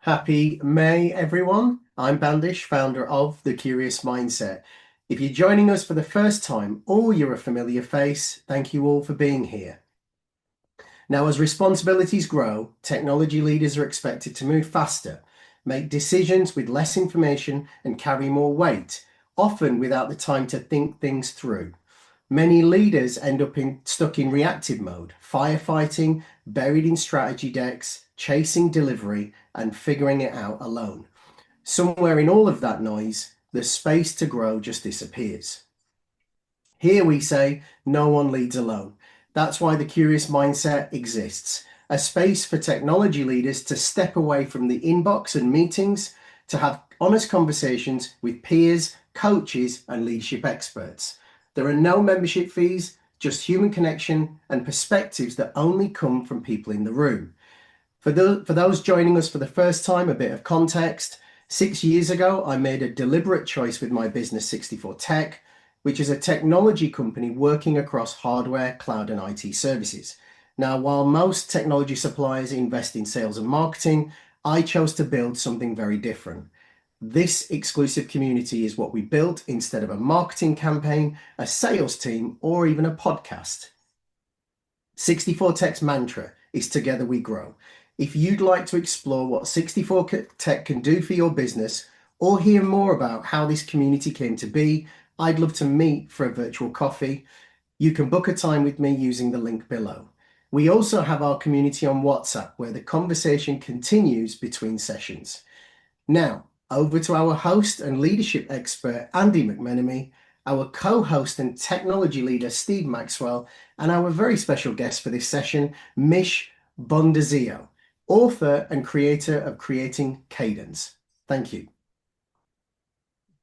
Happy May, everyone. I'm Bandish, founder of The Curious Mindset. If you're joining us for the first time or you're a familiar face, thank you all for being here. Now, as responsibilities grow, technology leaders are expected to move faster, make decisions with less information, and carry more weight, often without the time to think things through. Many leaders end up stuck in reactive mode, firefighting, buried in strategy decks, chasing delivery, and figuring it out alone. Somewhere in all of that noise, the space to grow just disappears. Here we say, no one leads alone. That's why the Curious Mindset exists, a space for technology leaders to step away from the inbox and meetings, to have honest conversations with peers, coaches, and leadership experts. There are no membership fees, just human connection and perspectives that only come from people in the room. For those joining us for the first time, a bit of context. 6 years ago, I made a deliberate choice with my business 64 Tech, which is a technology company working across hardware, cloud, and IT services. Now, while most technology suppliers invest in sales and marketing, I chose to build something very different. This exclusive community is what we built instead of a marketing campaign, a sales team, or even a podcast. 64 Tech's mantra is Together We Grow. If you'd like to explore what 64 Tech can do for your business or hear more about how this community came to be, I'd love to meet for a virtual coffee. You can book a time with me using the link below. We also have our community on WhatsApp where the conversation continues between sessions. Now, over to our host and leadership expert, Andy McMenemy, our co-host and technology leader, Steve Maxwell, and our very special guest for this session, Mich Bondesio, author and creator of Creating Cadence. Thank you.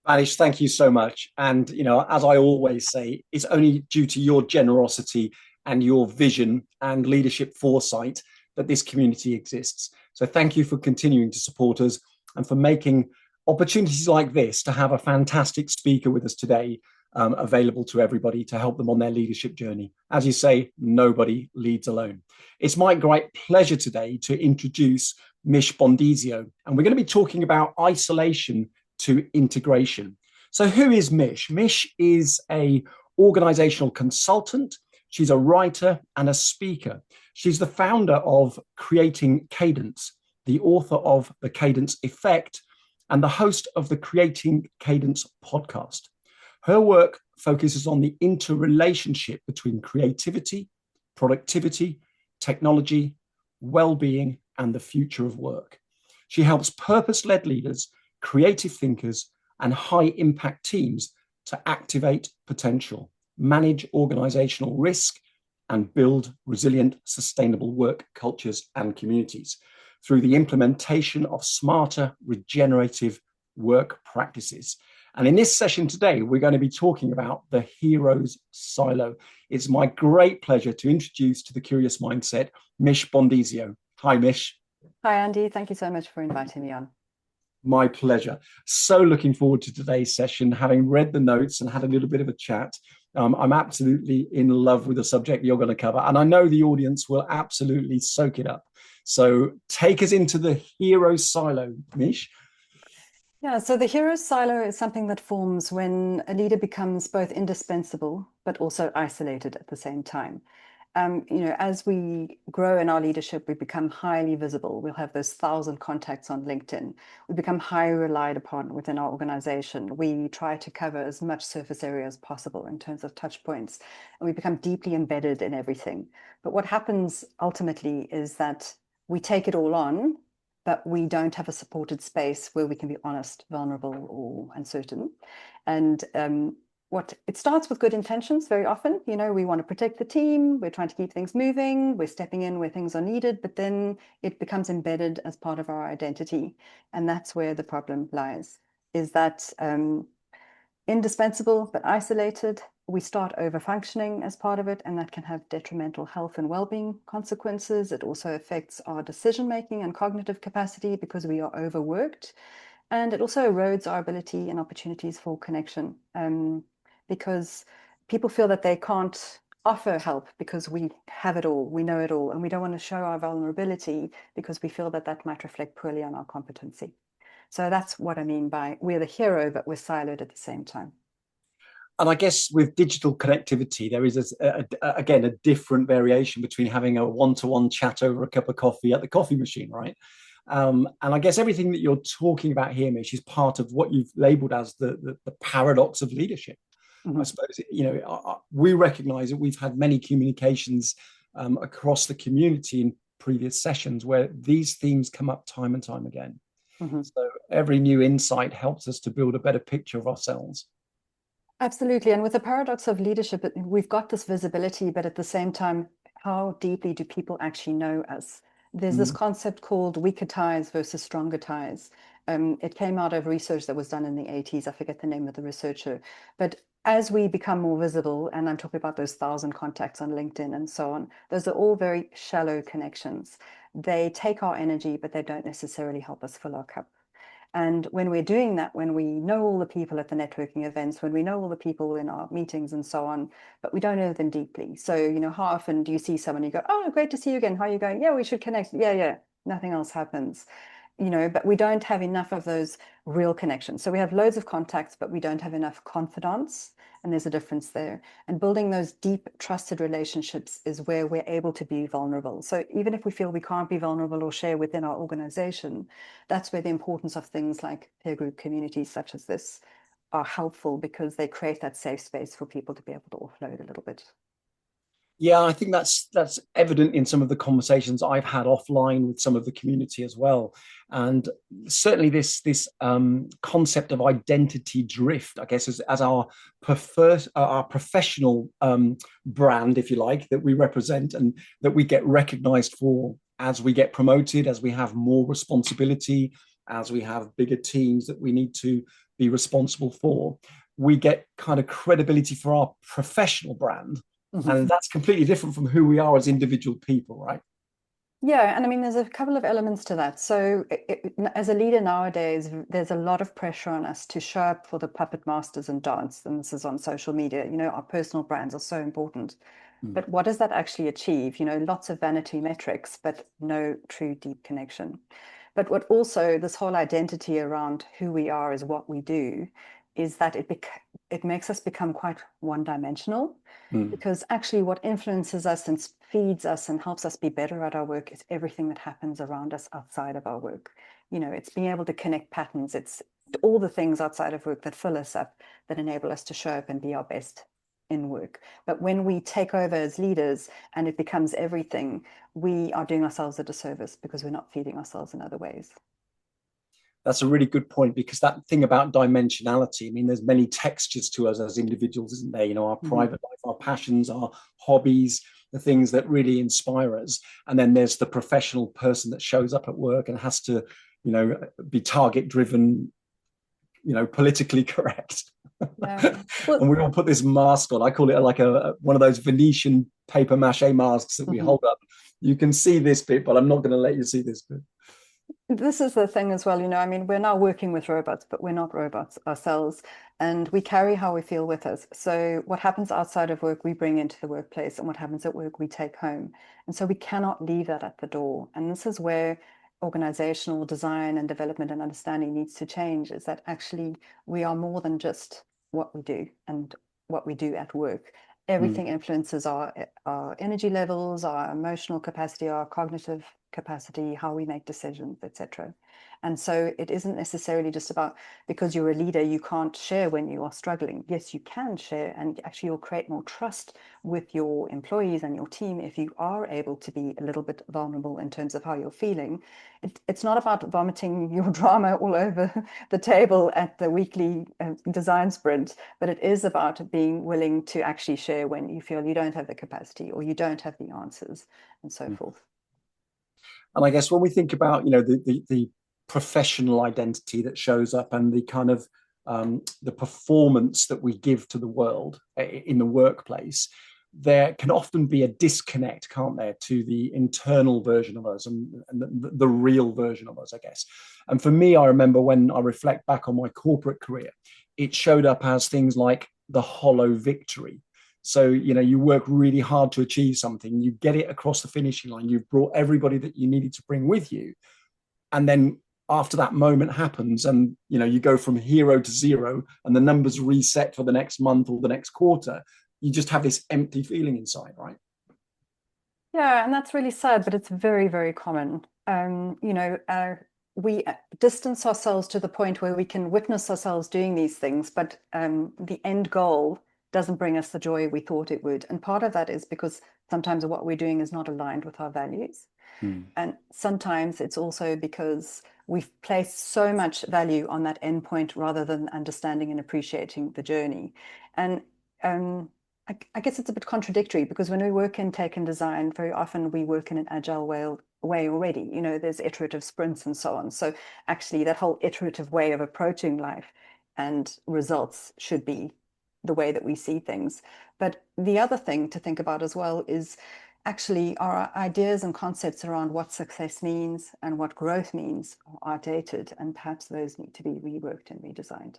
Manish, thank you so much. And, as I always say, it's only due to your generosity and your vision and leadership foresight that this community exists. So thank you for continuing to support us and for making opportunities like this to have a fantastic speaker with us today available to everybody to help them on their leadership journey. As you say, nobody leads alone. It's my great pleasure today to introduce Mich Bondesio, and we're going to be talking about isolation to integration. So who is Mich? Mich is an organizational consultant. She's a writer and a speaker. She's the founder of Creating Cadence, the author of The Cadence Effect, and the host of the Creating Cadence podcast. Her work focuses on the interrelationship between creativity, productivity, technology, well-being, and the future of work. She helps purpose-led leaders, creative thinkers, and high-impact teams to activate potential, manage organizational risk, and build resilient, sustainable work cultures and communities through the implementation of smarter, regenerative work practices. And in this session today, we're going to be talking about the hero's silo. It's my great pleasure to introduce to the Curious Mindset, Mich Bondesio. Hi, Mich. Hi, Andy. Thank you so much for inviting me on. My pleasure. So looking forward to today's session, having read the notes and had a little bit of a chat. I'm absolutely in love with the subject you're going to cover, and I know the audience will absolutely soak it up. So take us into the hero silo, Mich. Yeah, so the hero silo is something that forms when a leader becomes both indispensable but also isolated at the same time. As we grow in our leadership, we become highly visible. We'll have those 1,000 contacts on LinkedIn. We become highly relied upon within our organization. We try to cover as much surface area as possible in terms of touch points, and we become deeply embedded in everything. But what happens ultimately is that we take it all on, but we don't have a supported space where we can be honest, vulnerable, or uncertain. And it starts with good intentions very often. We want to protect the team, we're trying to keep things moving, we're stepping in where things are needed, but then it becomes embedded as part of our identity. And that's where the problem lies, is that indispensable but isolated, we start over-functioning as part of it, and that can have detrimental health and well-being consequences. It also affects our decision-making and cognitive capacity because we are overworked. And it also erodes our ability and opportunities for connection because people feel that they can't offer help because we have it all, we know it all, and we don't want to show our vulnerability because we feel that that might reflect poorly on our competency. So that's what I mean by we're the hero, but we're siloed at the same time. And I guess with digital connectivity, there is, again, a different variation between having a one-to-one chat over a cup of coffee at the coffee machine, right? And I guess everything that you're talking about here, Mich, is part of what you've labeled as the paradox of leadership. I suppose, we recognize that we've had many communications across the community in previous sessions where these themes come up time and time again. So every new insight helps us to build a better picture of ourselves. Absolutely. And with the paradox of leadership, we've got this visibility, but at the same time, how deeply do people actually know us? There's this concept called weaker ties versus stronger ties. It came out of research that was done in the 80s. I forget the name of the researcher. But as we become more visible, and I'm talking about those 1,000 contacts on LinkedIn and so on, those are all very shallow connections. They take our energy, but they don't necessarily help us fill our cup. And when we're doing that, when we know all the people at the networking events, when we know all the people in our meetings and so on, but we don't know them deeply. So, how often do you see someone, you go, oh, great to see you again. How are you going? Yeah, we should connect. Yeah. Nothing else happens. But we don't have enough of those real connections. So we have loads of contacts, but we don't have enough confidants. And there's a difference there. And building those deep, trusted relationships is where we're able to be vulnerable. So even if we feel we can't be vulnerable or share within our organization, that's where the importance of things like peer group communities such as this are helpful, because they create that safe space for people to be able to offload a little bit. Yeah, I think that's evident in some of the conversations I've had offline with some of the community as well, and certainly this concept of identity drift, I guess, as our professional brand, if you like, that we represent and that we get recognised for as we get promoted, as we have more responsibility, as we have bigger teams that we need to be responsible for. We get kind of credibility for our professional brand. And that's completely different from who we are as individual people, right? Yeah, and I mean, there's a couple of elements to that. So as a leader nowadays, there's a lot of pressure on us to show up for the puppet masters and dance. And this is on social media. Our personal brands are so important. But what does that actually achieve? Lots of vanity metrics, but no true deep connection. But what also, this whole identity around who we are is what we do, is that it makes us become quite one-dimensional. Because actually what influences us and feeds us and helps us be better at our work is everything that happens around us outside of our work. It's being able to connect patterns. It's all the things outside of work that fill us up, that enable us to show up and be our best in work. But when we take over as leaders and it becomes everything, we are doing ourselves a disservice because we're not feeding ourselves in other ways. That's a really good point, because that thing about dimensionality, I mean, there's many textures to us as individuals, isn't there? Our private life, our passions, our hobbies, the things that really inspire us. And then there's the professional person that shows up at work and has to, be target driven, politically correct. Yeah. Well, and we all put this mask on. I call it like one of those Venetian paper mache masks that we hold up. You can see this bit, but I'm not going to let you see this bit. This is the thing as well, I mean, we're now working with robots, but we're not robots ourselves, and we carry how we feel with us. So what happens outside of work, we bring into the workplace, and what happens at work, we take home. And so we cannot leave that at the door. And this is where organizational design and development and understanding needs to change, is that actually we are more than just what we do and what we do at work. Everything influences our energy levels, our emotional capacity, our cognitive capacity, how we make decisions, etc. And so it isn't necessarily just about, because you're a leader, you can't share when you are struggling. Yes, you can share, and actually you'll create more trust with your employees and your team if you are able to be a little bit vulnerable in terms of how you're feeling. It's not about vomiting your drama all over the table at the weekly design sprint, but it is about being willing to actually share when you feel you don't have the capacity or you don't have the answers, and so forth. And I guess when we think about, the professional identity that shows up and the kind of the performance that we give to the world in the workplace, there can often be a disconnect, can't there, to the internal version of us and the real version of us, I guess. And for me, I remember when I reflect back on my corporate career, it showed up as things like the hollow victory. So, you work really hard to achieve something, you get it across the finishing line, you've brought everybody that you needed to bring with you. And then after that moment happens and, you go from hero to zero and the numbers reset for the next month or the next quarter, you just have this empty feeling inside, right? Yeah, and that's really sad, but it's very, very common. We distance ourselves to the point where we can witness ourselves doing these things, but the end goal doesn't bring us the joy we thought it would. And part of that is because sometimes what we're doing is not aligned with our values. And sometimes it's also because we've placed so much value on that end point rather than understanding and appreciating the journey. And I guess it's a bit contradictory because when we work in tech and design, very often we work in an agile way already. There's iterative sprints and so on. So actually that whole iterative way of approaching life and results should be the way that we see things. But the other thing to think about as well is actually our ideas and concepts around what success means and what growth means are outdated, and perhaps those need to be reworked and redesigned.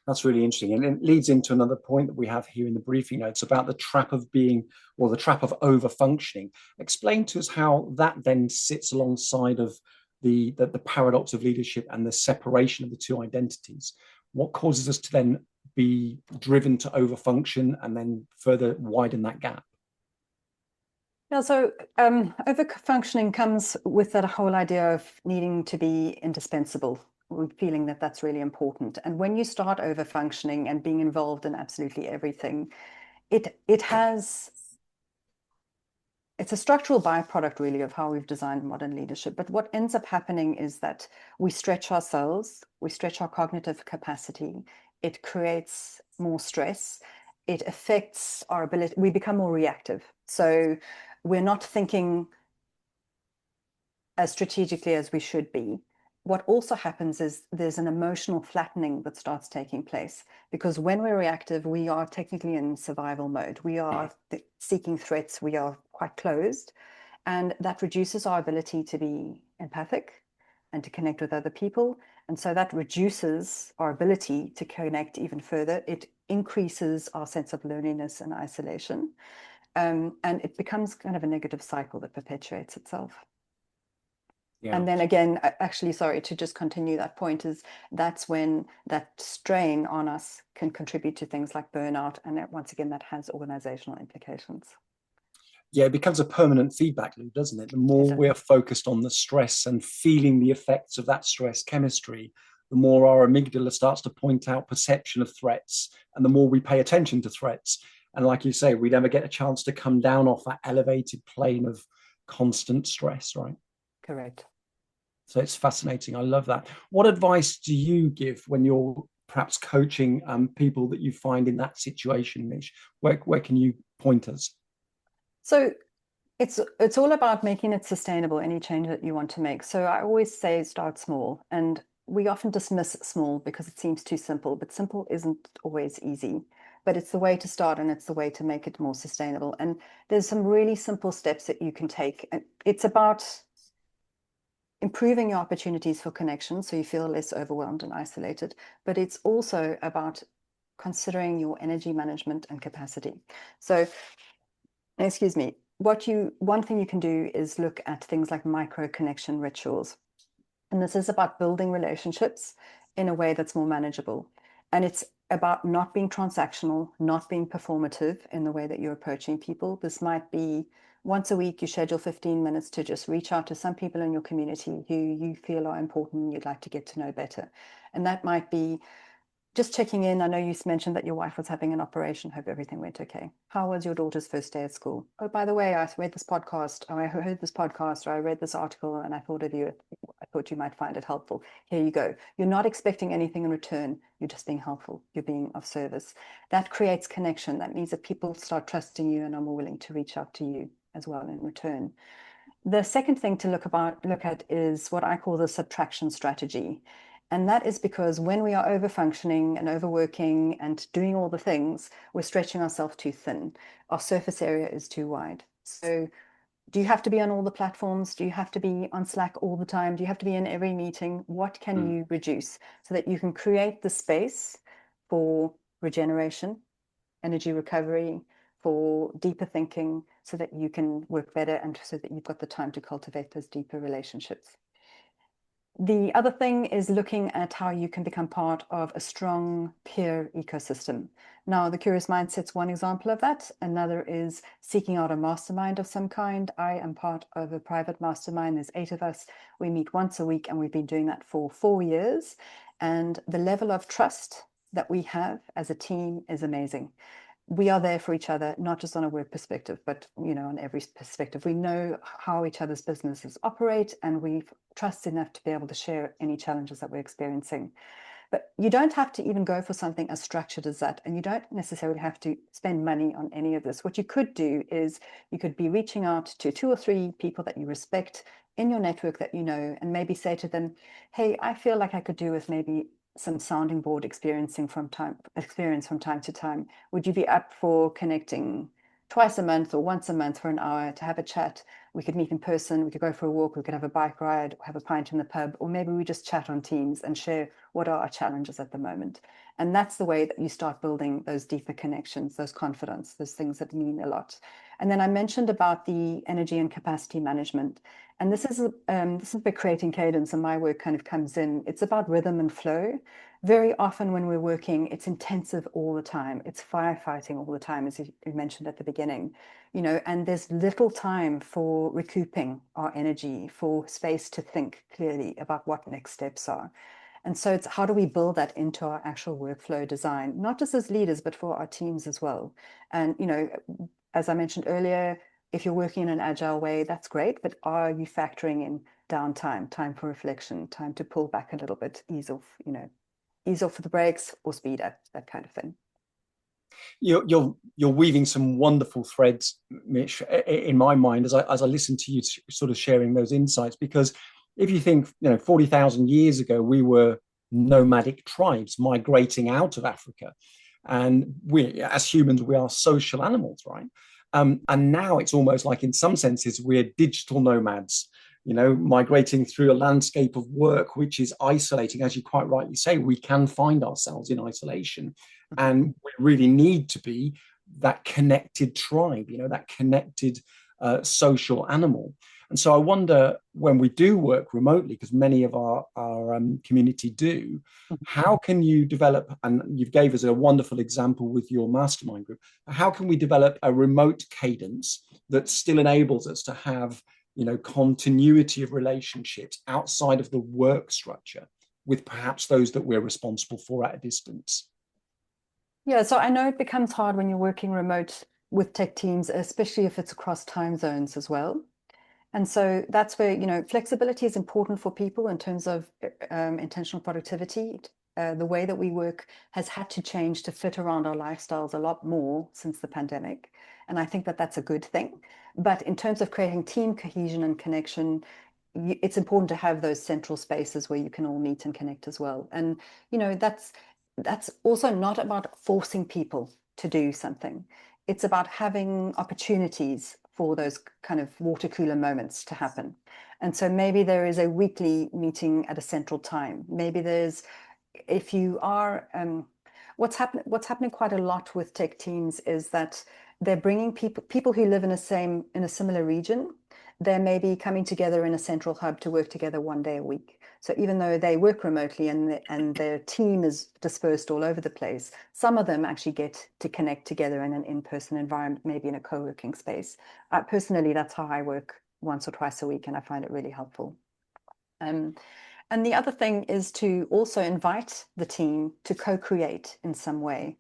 That's really interesting. And it leads into another point that we have here in the briefing notes about the trap of being, or the trap of over functioning. Explain to us how that then sits alongside of the paradox of leadership and the separation of the two identities. What causes us to then be driven to over function and then further widen that gap? Yeah, so over functioning comes with that whole idea of needing to be indispensable, feeling that that's really important. And when you start over functioning and being involved in absolutely everything, it's a structural byproduct really of how we've designed modern leadership. But what ends up happening is that we stretch ourselves, we stretch our cognitive capacity, it creates more stress, it affects our ability, we become more reactive. So we're not thinking as strategically as we should be. What also happens is there's an emotional flattening that starts taking place, because when we're reactive, we are technically in survival mode. We are seeking threats. We are quite closed, and that reduces our ability to be empathic and to connect with other people. And so that reduces our ability to connect even further. It increases our sense of loneliness and isolation. And it becomes kind of a negative cycle that perpetuates itself. Yeah. And then again, actually, sorry, to just continue that point, is that's when that strain on us can contribute to things like burnout. And that, once again, that has organizational implications. Yeah, it becomes a permanent feedback loop, doesn't it? The more we're focused on the stress and feeling the effects of that stress chemistry, the more our amygdala starts to point out perception of threats, and the more we pay attention to threats. And like you say, we never get a chance to come down off that elevated plane of constant stress, right? Correct. So it's fascinating. I love that. What advice do you give when you're perhaps coaching people that you find in that situation, Mich? Where can you point us? So it's all about making it sustainable, any change that you want to make. So I always say start small, and we often dismiss small because it seems too simple, but simple isn't always easy. But it's the way to start, and it's the way to make it more sustainable. And there's some really simple steps that you can take. It's about improving your opportunities for connection so you feel less overwhelmed and isolated. But it's also about considering your energy management and capacity. So, excuse me, one thing you can do is look at things like micro connection rituals. And this is about building relationships in a way that's more manageable. And it's about not being transactional, not being performative in the way that you're approaching people. This might be once a week, you schedule 15 minutes to just reach out to some people in your community who you feel are important and you'd like to get to know better. And that might be just checking in. I know you mentioned that your wife was having an operation. Hope everything went okay. How was your daughter's first day at school? Oh, by the way, I read this podcast, or I heard this podcast, or I read this article, and I thought of you. I thought you might find it helpful. Here you go. You're not expecting anything in return. You're just being helpful. You're being of service. That creates connection. That means that people start trusting you and are more willing to reach out to you as well in return. The second thing to look at is what I call the subtraction strategy. And that is because when we are over-functioning and overworking and doing all the things, we're stretching ourselves too thin. Our surface area is too wide. So do you have to be on all the platforms? Do you have to be on Slack all the time? Do you have to be in every meeting? What can you reduce so that you can create the space for regeneration energy recovery, for deeper thinking, so that you can work better and so that you've got the time to cultivate those deeper relationships. The other thing is looking at how you can become part of a strong peer ecosystem. Now, the Curious Mindset's one example of that. Another is seeking out a mastermind of some kind. I am part of a private mastermind. There's 8 of us. We meet once a week, and we've been doing that for 4 years. And the level of trust that we have as a team is amazing. We are there for each other, not just on a work perspective, but on every perspective. We know how each other's businesses operate, and we trust enough to be able to share any challenges that we're experiencing. But you don't have to even go for something as structured as that, and you don't necessarily have to spend money on any of this. What you could do is you could be reaching out to 2 or 3 people that you respect in your network that you know, and maybe say to them, hey, I feel like I could do with maybe some sounding board experience from time to time. Would you be up for connecting twice a month or once a month for an hour to have a chat? We could meet in person, we could go for a walk, we could have a bike ride, have a pint in the pub, or maybe we just chat on Teams and share what are our challenges at the moment. And that's the way that you start building those deeper connections, those confidence, those things that mean a lot. And then I mentioned about the energy and capacity management. And this is where creating cadence and my work kind of comes in. It's about rhythm and flow. Very often when we're working, it's intensive all the time. It's firefighting all the time, as you mentioned at the beginning, and there's little time for recouping our energy, for space to think clearly about what next steps are. And so it's how do we build that into our actual workflow design, not just as leaders, but for our teams as well. And, as I mentioned earlier, if you're working in an agile way, that's great, but are you factoring in downtime, time for reflection, time to pull back a little bit, ease off for the brakes or speed up, that kind of thing? You're weaving some wonderful threads, Mich, in my mind as I listen to you sort of sharing those insights. Because if you think, 40,000 years ago, we were nomadic tribes migrating out of Africa, and we, as humans, we are social animals, right? And now it's almost like, in some senses, we're digital nomads, migrating through a landscape of work which is isolating. As you quite rightly say, we can find ourselves in isolation, and we really need to be that connected tribe, that connected social animal. And so I wonder, when we do work remotely, because many of our community do, how can you develop, and you gave us a wonderful example with your mastermind group, how can we develop a remote cadence that still enables us to have, continuity of relationships outside of the work structure with perhaps those that we're responsible for at a distance? Yeah, so I know it becomes hard when you're working remote with tech teams, especially if it's across time zones as well. And so that's where, flexibility is important for people in terms of intentional productivity. The way that we work has had to change to fit around our lifestyles a lot more since the pandemic. And I think that that's a good thing. But in terms of creating team cohesion and connection, it's important to have those central spaces where you can all meet and connect as well. And, that's also not about forcing people to do something. It's about having opportunities for those kind of water cooler moments to happen. And so maybe there is a weekly meeting at a central time. Maybe there's, if you are, what's happening quite a lot with tech teams is that they're bringing people who live in a similar region. They're maybe coming together in a central hub to work together one day a week. So even though they work remotely and their team is dispersed all over the place, some of them actually get to connect together in an in-person environment, maybe in a co-working space. Personally, that's how I work once or twice a week, and I find it really helpful. And the other thing is to also invite the team to co-create in some way.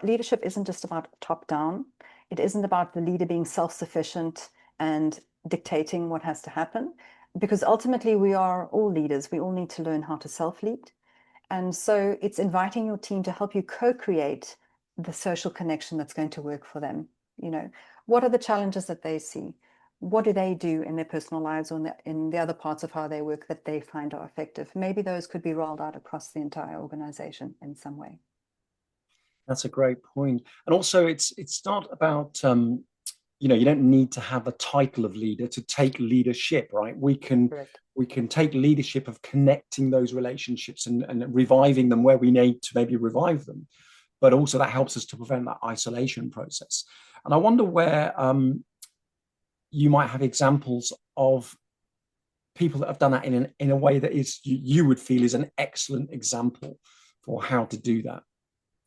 Leadership isn't just about top down. It isn't about the leader being self-sufficient and dictating what has to happen, because ultimately we are all leaders. We all need to learn how to self-lead. And so it's inviting your team to help you co-create the social connection that's going to work for them. What are the challenges that they see? What do they do in their personal lives or in the other parts of how they work that they find are effective? Maybe those could be rolled out across the entire organization in some way. That's a great point. And also, it's not about you don't need to have a title of leader to take leadership, right? We can take leadership of connecting those relationships and reviving them where we need to maybe revive them. but also that helps us to prevent that isolation process. And I wonder where you might have examples of people that have done that in a way that is you would feel is an excellent example for how to do that.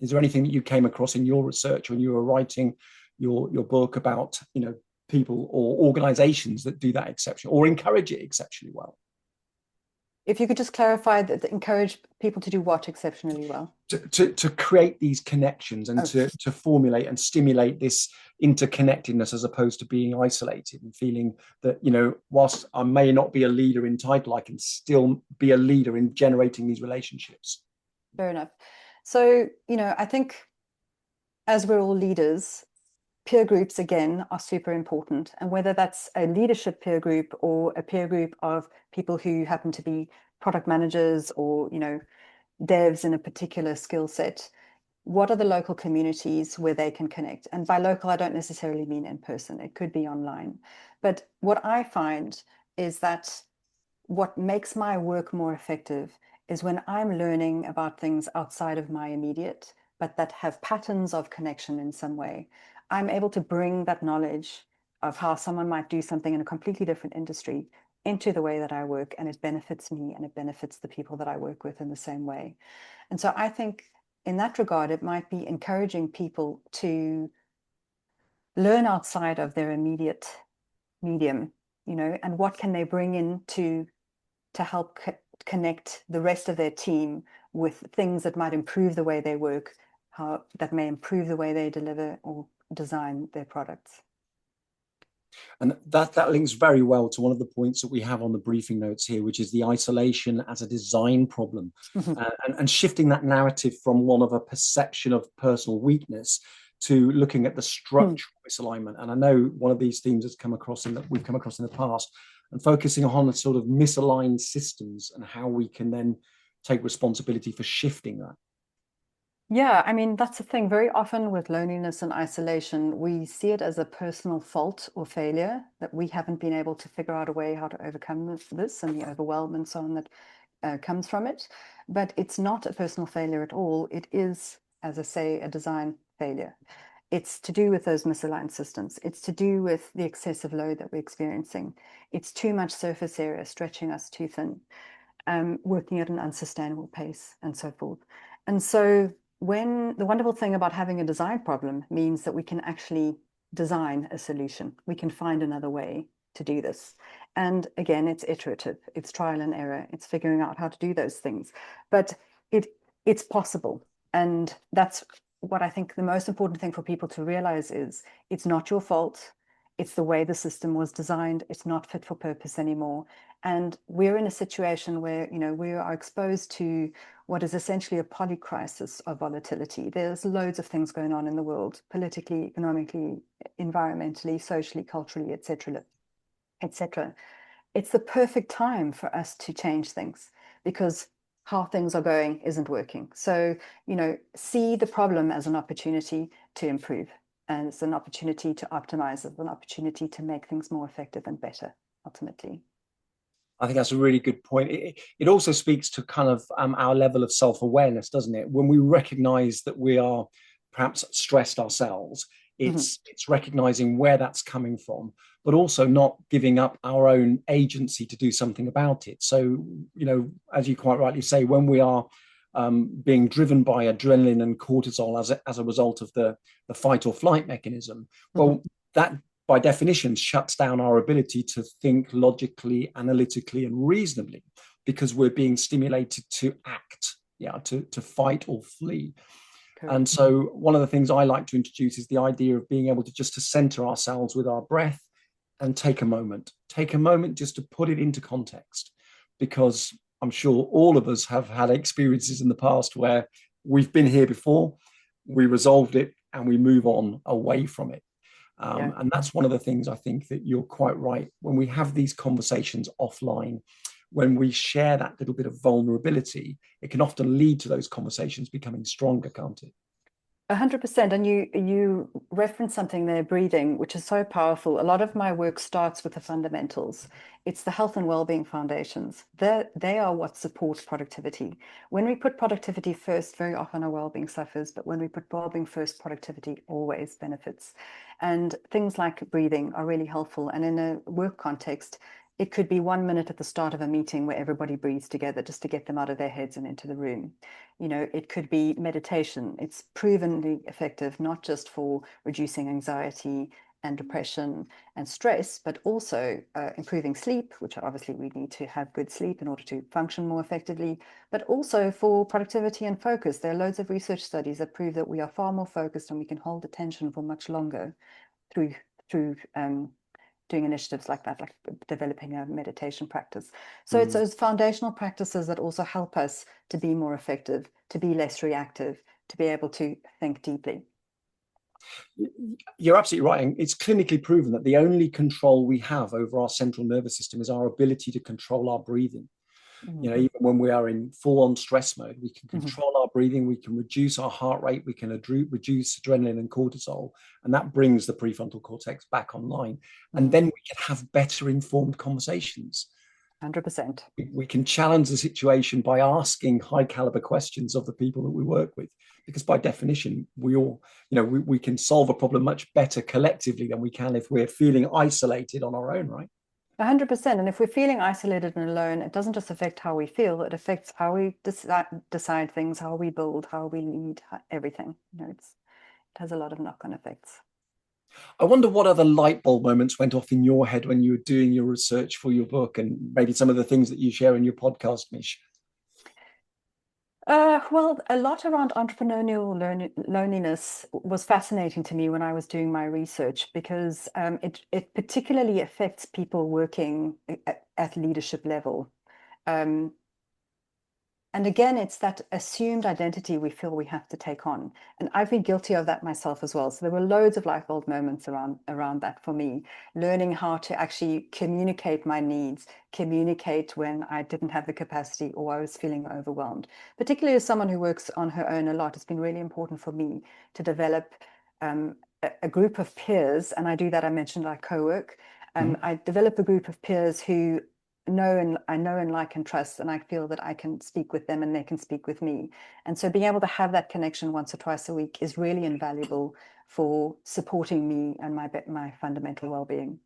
Is there anything that you came across in your research when you were writing your book about, you know, people or organizations that do that exceptionally or encourage it exceptionally well? If you could just clarify that, encourage people to do what exceptionally well? To create these connections and to formulate and stimulate this interconnectedness, as opposed to being isolated and feeling that, you know, whilst I may not be a leader in title, I can still be a leader in generating these relationships. Fair enough. So, you know, I think as we're all leaders, peer groups, again, are super important. And whether that's a leadership peer group or a peer group of people who happen to be product managers or, you know, devs in a particular skill set, what are the local communities where they can connect? And by local, I don't necessarily mean in person. It could be online. But what I find is that what makes my work more effective is when I'm learning about things outside of my immediate, but that have patterns of connection in some way. I'm able to bring that knowledge of how someone might do something in a completely different industry into the way that I work, and it benefits me and it benefits the people that I work with in the same way. And so I think in that regard, it might be encouraging people to learn outside of their immediate medium, you know, and what can they bring in to help connect the rest of their team with things that might improve the way they work, how that may improve the way they deliver or design their products. And that links very well to one of the points that we have on the briefing notes here, which is the isolation as a design problem, and shifting that narrative from one of a perception of personal weakness to looking at the structural misalignment. And I know one of these themes has come across we've come across in the past, and focusing on the sort of misaligned systems and how we can then take responsibility for shifting that. Yeah, I mean, that's the thing. Very often with loneliness and isolation, we see it as a personal fault or failure, that we haven't been able to figure out a way how to overcome this and the overwhelm and so on that comes from it. But it's not a personal failure at all. It is, as I say, a design failure. It's to do with those misaligned systems. It's to do with the excessive load that we're experiencing. It's too much surface area stretching us too thin, working at an unsustainable pace and so forth. And so when the wonderful thing about having a design problem means that we can actually design a solution. We can find another way to do this. And again, it's iterative, it's trial and error, it's figuring out how to do those things. But it's possible. And that's what I think the most important thing for people to realize is it's not your fault. It's the way the system was designed. It's not fit for purpose anymore. And we're in a situation where, you know, we are exposed to what is essentially a polycrisis of volatility. There's loads of things going on in the world, politically, economically, environmentally, socially, culturally, etc., etc. It's the perfect time for us to change things because how things are going isn't working. So, you know, see the problem as an opportunity to improve. And it's an opportunity to optimize it, an opportunity to make things more effective and better, ultimately. I think that's a really good point. It also speaks to kind of our level of self-awareness, doesn't it? When we recognize that we are perhaps stressed ourselves, it's recognizing where that's coming from, but also not giving up our own agency to do something about it. So, you know, as you quite rightly say, when we are being driven by adrenaline and cortisol as a result of the fight or flight mechanism, well, that by definition shuts down our ability to think logically, analytically, and reasonably, because we're being stimulated to act, to fight or flee. Correct. And so one of the things I like to introduce is the idea of being able to just to center ourselves with our breath and take a moment just to put it into context, because I'm sure all of us have had experiences in the past where we've been here before, we resolved it, and we move on away from it. And that's one of the things I think that you're quite right. When we have these conversations offline, when we share that little bit of vulnerability, it can often lead to those conversations becoming stronger, can't it? 100%. And you referenced something there, breathing, which is so powerful. A lot of my work starts with the fundamentals. It's the health and well-being foundations. They are what supports productivity. When we put productivity first, very often our well-being suffers, but when we put well-being first, productivity always benefits. And things like breathing are really helpful. And in a work context, it could be 1 minute at the start of a meeting where everybody breathes together just to get them out of their heads and into the room. It could be meditation. It's provenly effective, not just for reducing anxiety and depression and stress, but also improving sleep, which obviously we need to have good sleep in order to function more effectively, but also for productivity and focus. There are loads of research studies that prove that we are far more focused and we can hold attention for much longer through doing initiatives like that, like developing a meditation practice. So it's those foundational practices that also help us to be more effective, to be less reactive, to be able to think deeply. You're absolutely right. And it's clinically proven that the only control we have over our central nervous system is our ability to control our breathing. Even when we are in full-on stress mode, we can control our breathing, we can reduce our heart rate, we can reduce adrenaline and cortisol, and that brings the prefrontal cortex back online. And then we can have better informed conversations. 100%. We can challenge the situation by asking high caliber questions of the people that we work with, because by definition, we all, we can solve a problem much better collectively than we can if we're feeling isolated on our own, right? 100%. And if we're feeling isolated and alone, it doesn't just affect how we feel, it affects how we decide things, how we build, how we lead, everything. It has a lot of knock-on effects. I wonder what other light bulb moments went off in your head when you were doing your research for your book, and maybe some of the things that you share in your podcast, Mich. Well, a lot around entrepreneurial loneliness was fascinating to me when I was doing my research, because it particularly affects people working at leadership level. And again, it's that assumed identity we feel we have to take on. And I've been guilty of that myself as well. So there were loads of light bulb moments around that for me, learning how to actually communicate my needs, communicate when I didn't have the capacity or I was feeling overwhelmed. Particularly as someone who works on her own a lot, it's been really important for me to develop a group of peers. And I do that, I mentioned I co-work. I develop a group of peers who I know and like and trust, and I feel that I can speak with them and they can speak with me. And so being able to have that connection once or twice a week is really invaluable for supporting me and my fundamental well-being.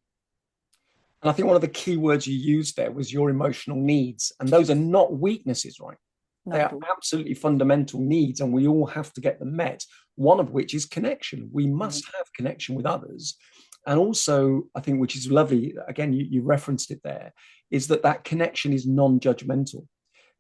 And I think one of the key words you used there was your emotional needs. And those are not weaknesses, right? They are absolutely fundamental needs, and we all have to get them met. One of which is connection. We must have connection with others. And also, I think, which is lovely, again, you referenced it there, is that connection is non-judgmental.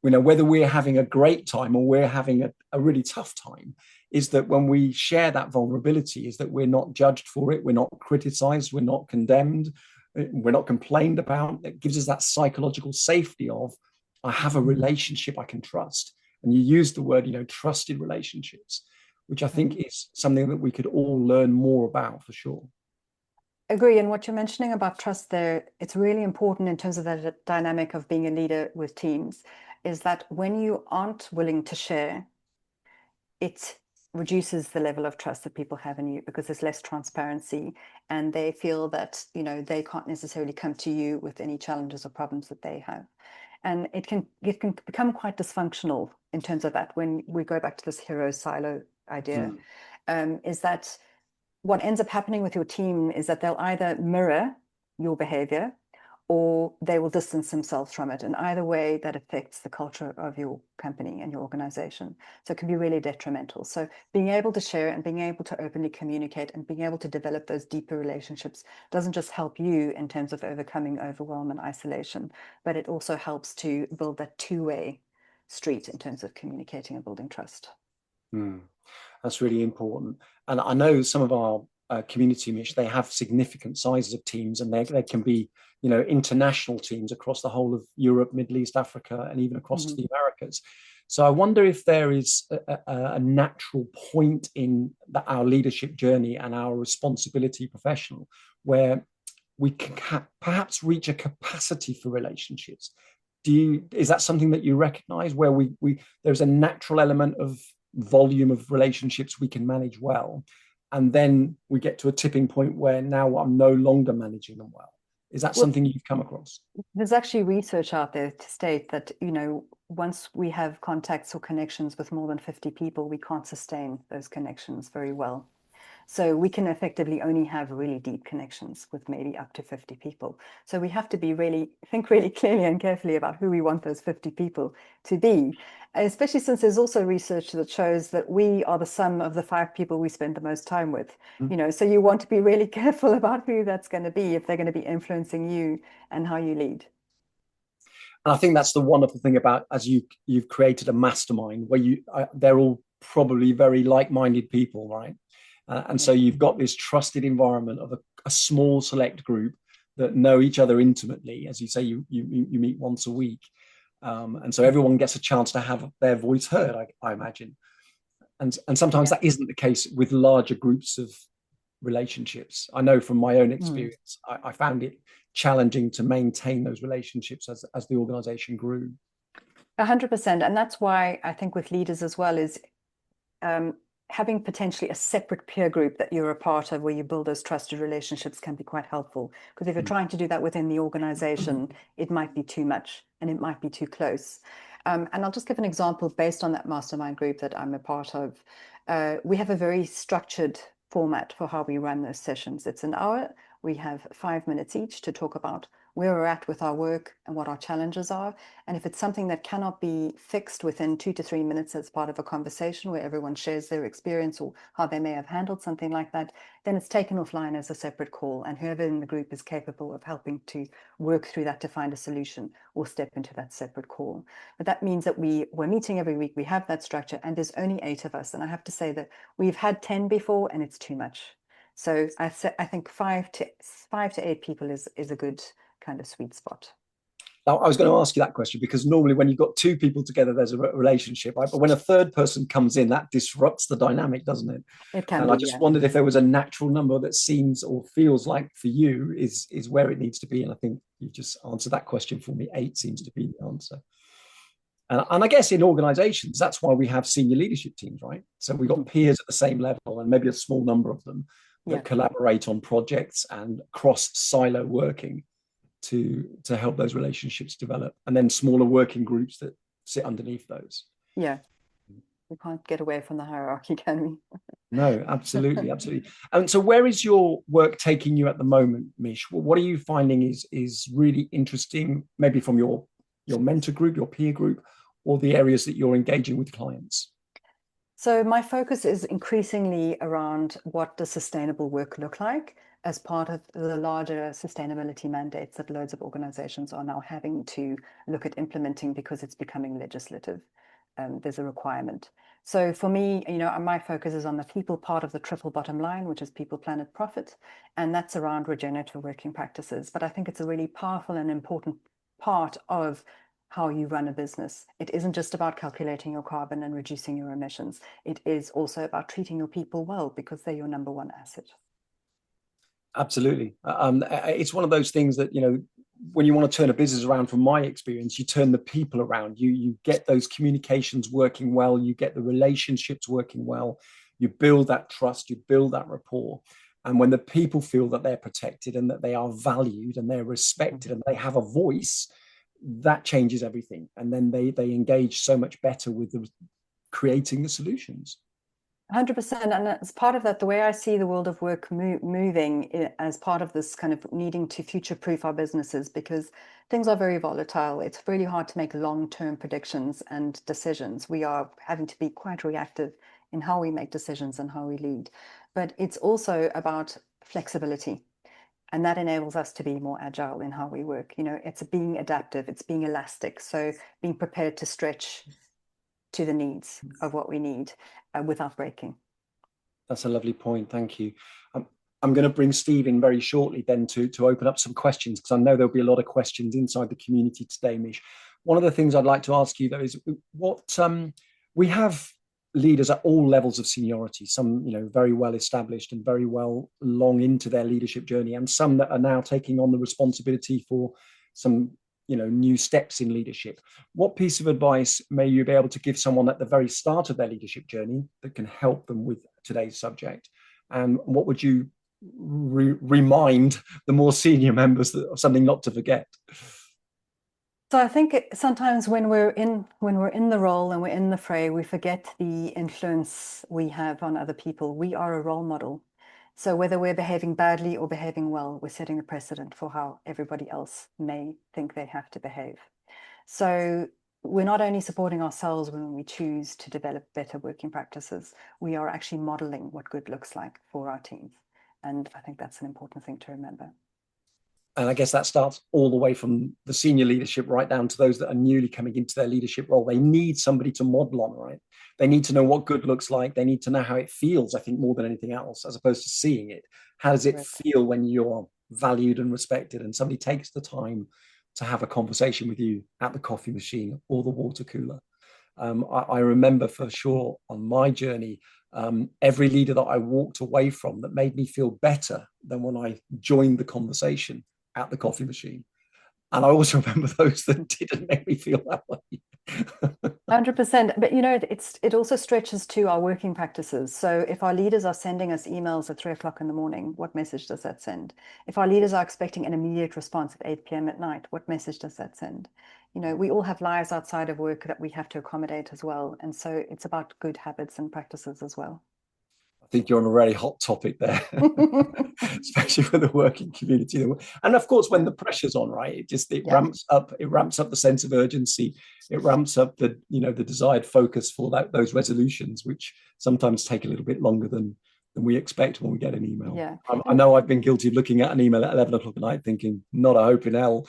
Whether we're having a great time or we're having a really tough time, is that when we share that vulnerability, is that we're not judged for it, we're not criticized, we're not condemned, we're not complained about. It gives us that psychological safety of, I have a relationship I can trust. And you use the word, trusted relationships, which I think is something that we could all learn more about for sure. Agree. And what you're mentioning about trust there, it's really important in terms of that dynamic of being a leader with teams, is that when you aren't willing to share, it reduces the level of trust that people have in you, because there's less transparency and they feel that, they can't necessarily come to you with any challenges or problems that they have. And it can become quite dysfunctional in terms of that. When we go back to this hero silo idea, is that what ends up happening with your team is that they'll either mirror your behavior or they will distance themselves from it. And either way, that affects the culture of your company and your organization. So it can be really detrimental. So being able to share and being able to openly communicate and being able to develop those deeper relationships doesn't just help you in terms of overcoming overwhelm and isolation, but it also helps to build that two-way street in terms of communicating and building trust. That's really important. And I know some of our community, Mich, they have significant sizes of teams, and they can be, international teams across the whole of Europe, Middle East, Africa, and even across to the Americas. So I wonder if there is a natural point in our leadership journey and our responsibility professional where we can perhaps reach a capacity for relationships. Is that something that you recognize, where there's a natural element of volume of relationships we can manage well. And then we get to a tipping point where now I'm no longer managing them well. Is that something you've come across? There's actually research out there to state that, once we have contacts or connections with more than 50 people, we can't sustain those connections very well. So we can effectively only have really deep connections with maybe up to 50 people. So we have to think really clearly and carefully about who we want those 50 people to be, especially since there's also research that shows that we are the sum of the 5 people we spend the most time with. So you want to be really careful about who that's going to be, if they're going to be influencing you and how you lead. And I think that's the wonderful thing about, as you've created a mastermind where they're all probably very like-minded people, right? And so you've got this trusted environment of a small select group that know each other intimately. As you say, you meet once a week. And so everyone gets a chance to have their voice heard, I imagine. And sometimes that isn't the case with larger groups of relationships. I know from my own experience, I found it challenging to maintain those relationships as the organization grew. 100%. And that's why I think with leaders as well is having potentially a separate peer group that you're a part of where you build those trusted relationships can be quite helpful. Because if you're trying to do that within the organization, it might be too much and it might be too close. And I'll just give an example based on that mastermind group that I'm a part of. We have a very structured format for how we run those sessions. It's an hour. We have 5 minutes each to talk about where we're at with our work and what our challenges are. And if it's something that cannot be fixed within 2 to 3 minutes as part of a conversation where everyone shares their experience or how they may have handled something like that, then it's taken offline as a separate call. And whoever in the group is capable of helping to work through that to find a solution or step into that separate call. But that means that we're meeting every week, we have that structure, and there's only 8 of us. And I have to say that we've had 10 before and it's too much. So I think 5 to 8 people is a good kind of sweet spot. Now, I was going to ask you that question because normally when you've got 2 people together, there's a relationship, right? But when a third person comes in, that disrupts the dynamic, doesn't it? It can and be, I just wondered if there was a natural number that seems or feels like for you is where it needs to be. And I think you just answered that question for me. 8 seems to be the answer. And I guess in organizations, that's why we have senior leadership teams, right? So we've got peers at the same level and maybe a small number of them that collaborate on projects and cross silo working to help those relationships develop, and then smaller working groups that sit underneath those. Yeah, we can't get away from the hierarchy, can we? No, absolutely. And so where is your work taking you at the moment, Mich? What are you finding is really interesting, maybe from your mentor group, your peer group, or the areas that you're engaging with clients? So my focus is increasingly around what does sustainable work look like as part of the larger sustainability mandates that loads of organizations are now having to look at implementing because it's becoming legislative. There's a requirement. So for me, my focus is on the people part of the triple bottom line, which is people, planet, profit. And that's around regenerative working practices. But I think it's a really powerful and important part of how you run a business. It isn't just about calculating your carbon and reducing your emissions. It is also about treating your people well because they're your number one asset. Absolutely. It's one of those things that, when you want to turn a business around, from my experience, you turn the people around. You get those communications working well. You get the relationships working well. You build that trust. You build that rapport. And when the people feel that they're protected and that they are valued and they're respected and they have a voice, that changes everything. And then they engage so much better with creating the solutions. 100%. And as part of that, the way I see the world of work moving as part of this kind of needing to future-proof our businesses, because things are very volatile. It's really hard to make long-term predictions and decisions. We are having to be quite reactive in how we make decisions and how we lead. But it's also about flexibility. And that enables us to be more agile in how we work. It's being adaptive, it's being elastic. So being prepared to stretch to the needs of what we need without breaking. That's a lovely point. Thank you. I'm going to bring Steve in very shortly then to open up some questions, because I know there'll be a lot of questions inside the community today, Mich. One of the things I'd like to ask you, though, is what we have leaders at all levels of seniority, some very well established and very well long into their leadership journey, and some that are now taking on the responsibility for some new steps in leadership. What piece of advice may you be able to give someone at the very start of their leadership journey that can help them with today's subject? And what would you remind the more senior members of something not to forget? So I think sometimes when we're in the role and we're in the fray, we forget the influence we have on other people. We are a role model. So whether we're behaving badly or behaving well, we're setting a precedent for how everybody else may think they have to behave. So we're not only supporting ourselves when we choose to develop better working practices, we are actually modeling what good looks like for our teams. And I think that's an important thing to remember. And I guess that starts all the way from the senior leadership right down to those that are newly coming into their leadership role. They need somebody to model on, right? They need to know what good looks like. They need to know how it feels, I think, more than anything else, as opposed to seeing it. How does it feel when you're valued and respected and somebody takes the time to have a conversation with you at the coffee machine or the water cooler? I remember for sure on my journey, every leader that I walked away from that made me feel better than when I joined the conversation at the coffee machine. And I also remember those that didn't make me feel that way. 100%. But it also stretches to our working practices. So if our leaders are sending us emails at 3:00 in the morning, what message does that send? If our leaders are expecting an immediate response at 8 p.m. at night, what message does that send? We all have lives outside of work that we have to accommodate as well. And so it's about good habits and practices as well. I think you're on a really hot topic there, especially for the working community. And of course, when the pressure's on, right, it ramps up the sense of urgency. It ramps up the desired focus for those resolutions, which sometimes take a little bit longer than we expect when we get an email. Yeah. I know I've been guilty of looking at an email at 11 o'clock at night thinking, not a hope in hell.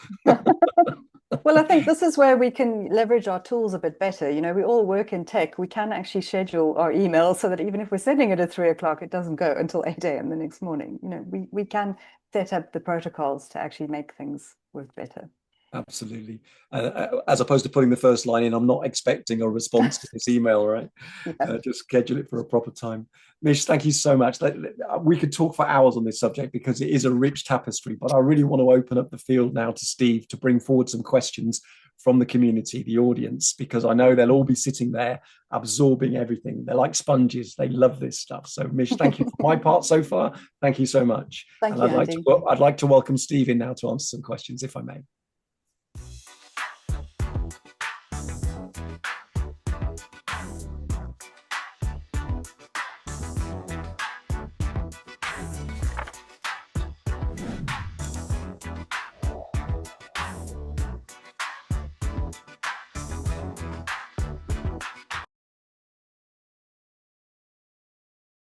Well, I think this is where we can leverage our tools a bit better. We all work in tech. We can actually schedule our emails so that even if we're sending it at 3:00, it doesn't go until 8 a.m. the next morning. We can set up the protocols to actually make things work better. Absolutely. As opposed to putting the first line in, I'm not expecting a response to this email, right? Yeah. Just schedule it for a proper time. Mich, thank you so much. We could talk for hours on this subject because it is a rich tapestry, but I really want to open up the field now to Steve to bring forward some questions from the community, the audience, because I know they'll all be sitting there absorbing everything. They're like sponges. They love this stuff. So Mich, thank you for my part so far. Thank you so much. Thank you, I'd Andy. I'd like to welcome Steve in now to answer some questions, if I may.